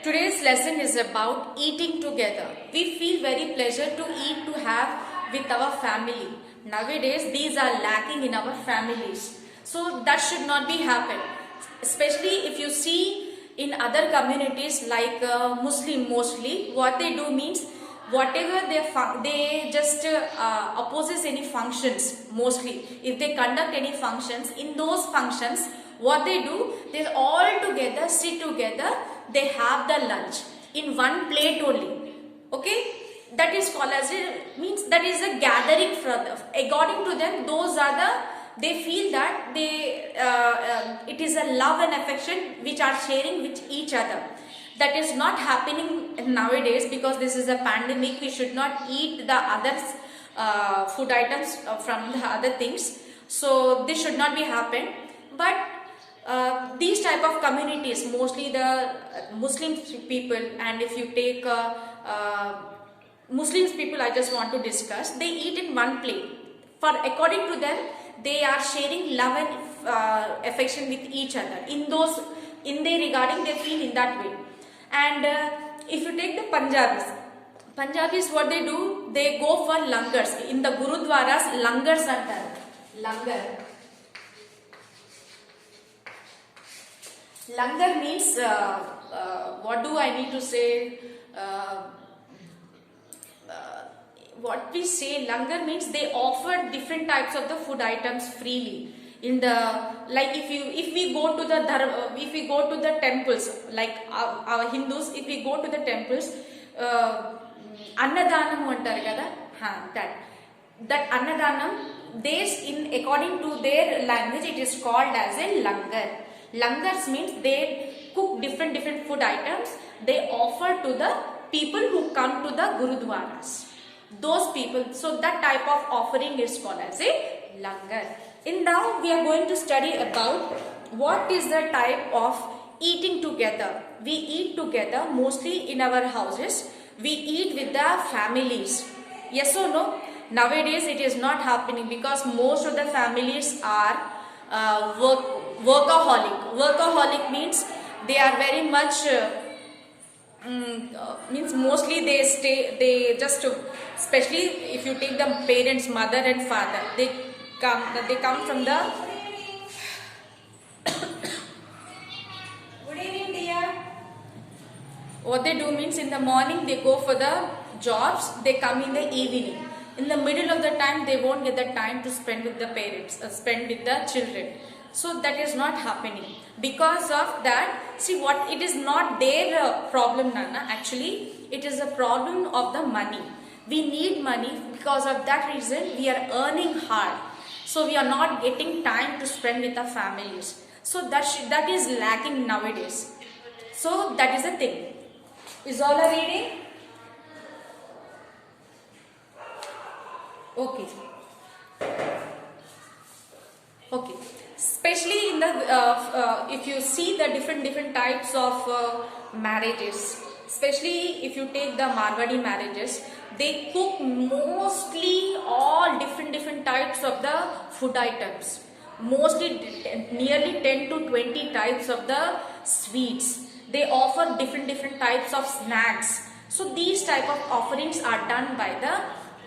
Today's lesson is about eating together. We feel very pleasure to eat to have with our family. Nowadays, these are lacking in our families. So that should not be happen. Especially if you see in other communities like Muslim mostly, what they do means whatever they just opposes any functions mostly. If they conduct any functions, in those functions, what they do, they all together sit together, they have the lunch in one plate only. Okay, that is called as a means that is a gathering for them. According to them, those are the they feel that they it is a love and affection which are sharing with each other. That is not happening nowadays because this is a pandemic. We should not eat the others food items from the other things, so this should not be happen. But these type of communities, mostly the Muslim people, and if you take Muslims people, I just want to discuss, they eat in one plate. For according to them, they are sharing love and affection with each other. In their regarding, they feel in that way. And if you take the Punjabis, what they do, they go for langars. In the Gurudwaras, langars are done. Langar means, what do I need to say? What we say, langar means they offer different types of the food items freely. In the like if we go to the temples, like our Hindus, if we go to the temples, Annadanam antaru kada, that Annadanam, they according to their language it is called as a langar. Langars means they cook different food items, they offer to the people who come to the Gurudwaras. Those people, so that type of offering is called as a langar. And now we are going to study about what is the type of eating together. We eat together mostly in our houses. We eat with the families. Yes or no? Nowadays it is not happening because most of the families are workaholic. Workaholic means they are very much means mostly they just, especially if you take the parents, mother and father, they come from the good evening dear. What they do means in the morning they go for the jobs, they come in the evening. In the middle of the time they won't get the time to spend with the parents, spend with the children. So that is not happening. Because of that, see what, it is not their problem, Nana. Actually, it is a problem of the money. We need money, because of that reason we are earning hard. So we are not getting time to spend with our families. So that is lacking nowadays. So that is the thing. Is all a reading? Okay. Okay. Especially in the if you see the different types of marriages, especially if you take the Marwadi marriages, they cook mostly all different types of the food items, mostly nearly 10 to 20 types of the sweets. They offer different types of snacks. So these type of offerings are done by the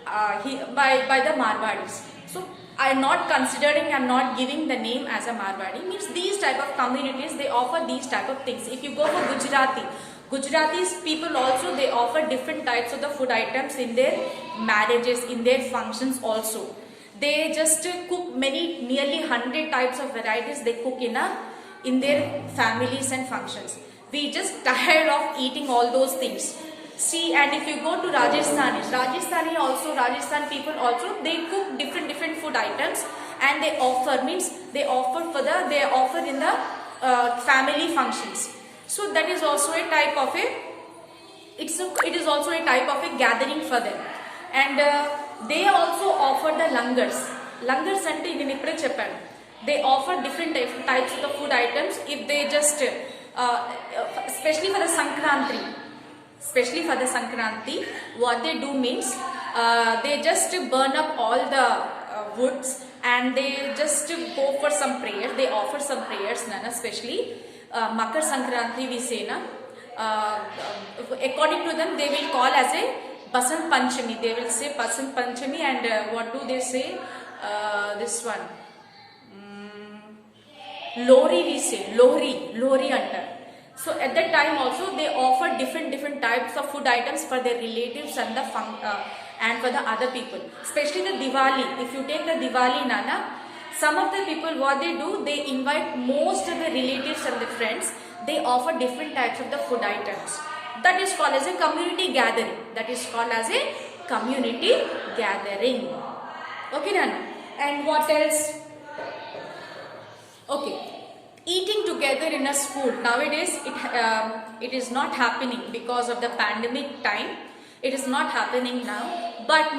Marwadis. So I am not considering, I am not giving the name as a Marwadi. Means these type of communities, they offer these type of things. If you go for Gujaratis people also, they offer different types of the food items in their marriages, in their functions also. They just cook nearly 100 types of varieties they cook in their families and functions. We just tired of eating all those things. See, and if you go to Rajasthan people also, they cook different food items, and they offer in the family functions. So that is also a type of it is also a type of a gathering for them. And they also offer the langars. Langars ante idini ippude cheppanu. They offer different types of the food items. If they just especially for the Sankranti, what they do means they just burn up all the woods, and they just go for some prayers. They offer some prayers, Nana, especially Makar Sankranti we say na. according to them, they will call as a Basant Panchami. They will say Basant Panchami, and what do they say? This one. Lohri we say, Lohri anta. So at that time also they offer different types of food items for their relatives and and for the other people. Especially the Diwali. If you take the Diwali, Nana, some of the people, what they do, they invite most of the relatives and the friends. They offer different types of the food items. That is called as a community gathering. That is called as a community gathering. Okay, Nana. And what else? Okay, eating together in a school. Nowadays, it is not happening because of the pandemic time. It is not happening now. But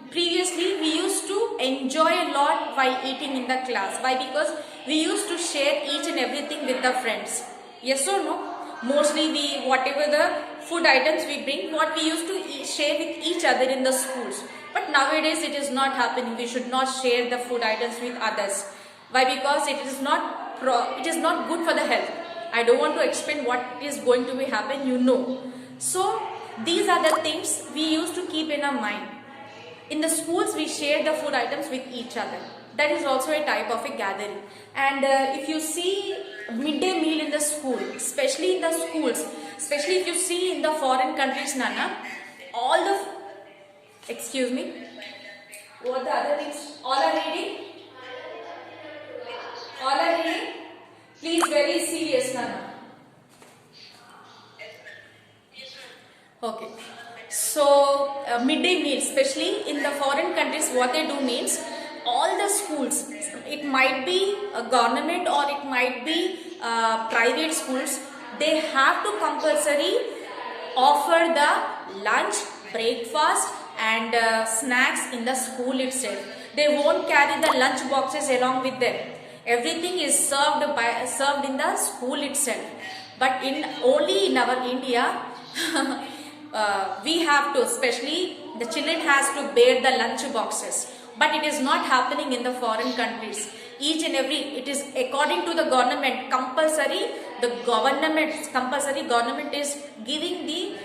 previously, we used to enjoy a lot while eating in the class. Why? Because we used to share each and everything with the friends. Yes or no? Mostly, whatever the food items we bring, what we used to share with each other in the schools. But nowadays, it is not happening. We should not share the food items with others. Why? Because it is not good for the health. I don't want to explain what is going to be happen, you know. So these are the things we used to keep in our mind. In the schools, we share the food items with each other. That is also a type of a gathering. And if you see midday meal in the school, especially in the schools, especially if you see in the foreign countries, Nana, all the excuse me, what the other things? All are reading. All are reading? Please, very serious, Nana. Okay. So, midday meal, especially in the foreign countries, what they do means, all the schools, it might be a government or it might be private schools, they have to compulsory offer the lunch, breakfast and snacks in the school itself. They won't carry the lunch boxes along with them. Everything is served in the school itself. But only in our India, we have to, especially the children has to bear the lunch boxes. But it is not happening in the foreign countries. Each and every, it is according to the government, compulsory. The government is giving the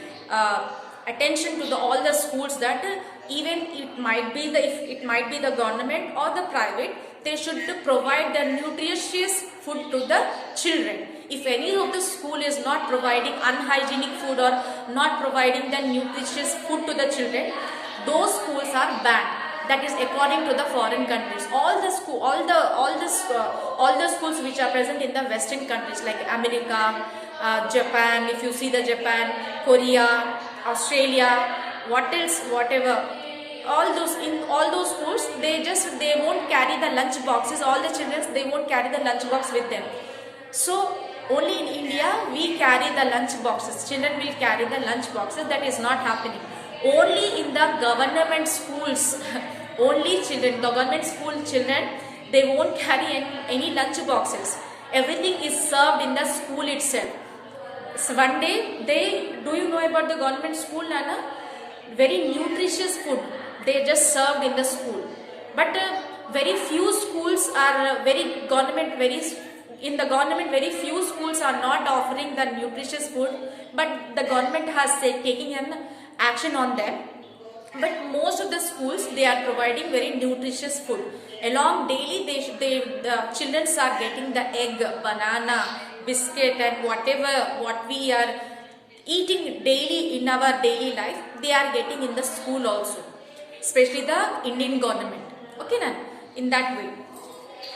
attention to all the schools that even it might be the government or the private, they should provide the nutritious food to the children. If any of the school is not providing unhygienic food or not providing the nutritious food to the children, those schools are banned. That is according to the foreign countries. All the schools which are present in the Western countries like America, Japan. If you see the Japan, Korea, Australia, what else, whatever. In all those schools, they won't carry the lunch boxes. All the children, they won't carry the lunch box with them. So only in India we carry the lunch boxes. Children will carry the lunch boxes. That is not happening. Only in the government schools, only children, government school children, they won't carry any lunch boxes. Everything is served in the school itself. So one day, do you know about the government school, Nana? Very nutritious food. They just served in the school. But very few schools are very few schools are not offering the nutritious food. But the government has taken an action on them. But most of the schools, they are providing very nutritious food. Along daily, the children are getting the egg, banana, biscuit and what we are eating daily in our daily life, they are getting in the school also. Especially the Indian government. Okay, na? In that way.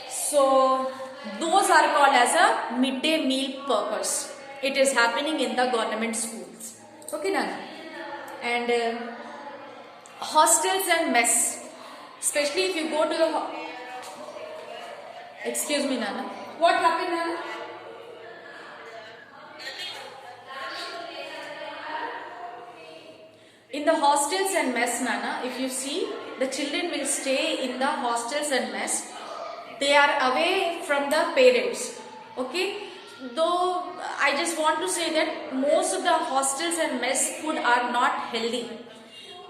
So, those are called as a midday meal purpose. It is happening in the government schools. Okay, na? And hostels and mess. Especially if you go to the... Excuse me, Nana. What happened, Nana? In the hostels and mess, Nana, if you see, the children will stay in the hostels and mess. They are away from the parents. Okay? Though I just want to say that most of the hostels and mess food are not healthy.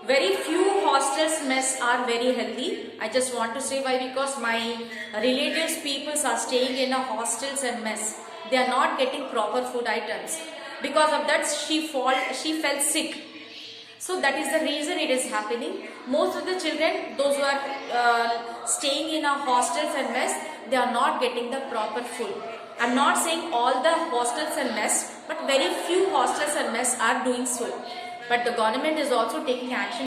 Very few hostels mess are very healthy. I just want to say why, because my relatives, people are staying in a hostels and mess. They are not getting proper food items. Because of that, she fell sick. So that is the reason it is happening. Most of the children, those who are staying in our hostels and mess, they are not getting the proper food. I'm not saying all the hostels and mess, but very few hostels and mess are doing so. But the government is also taking action.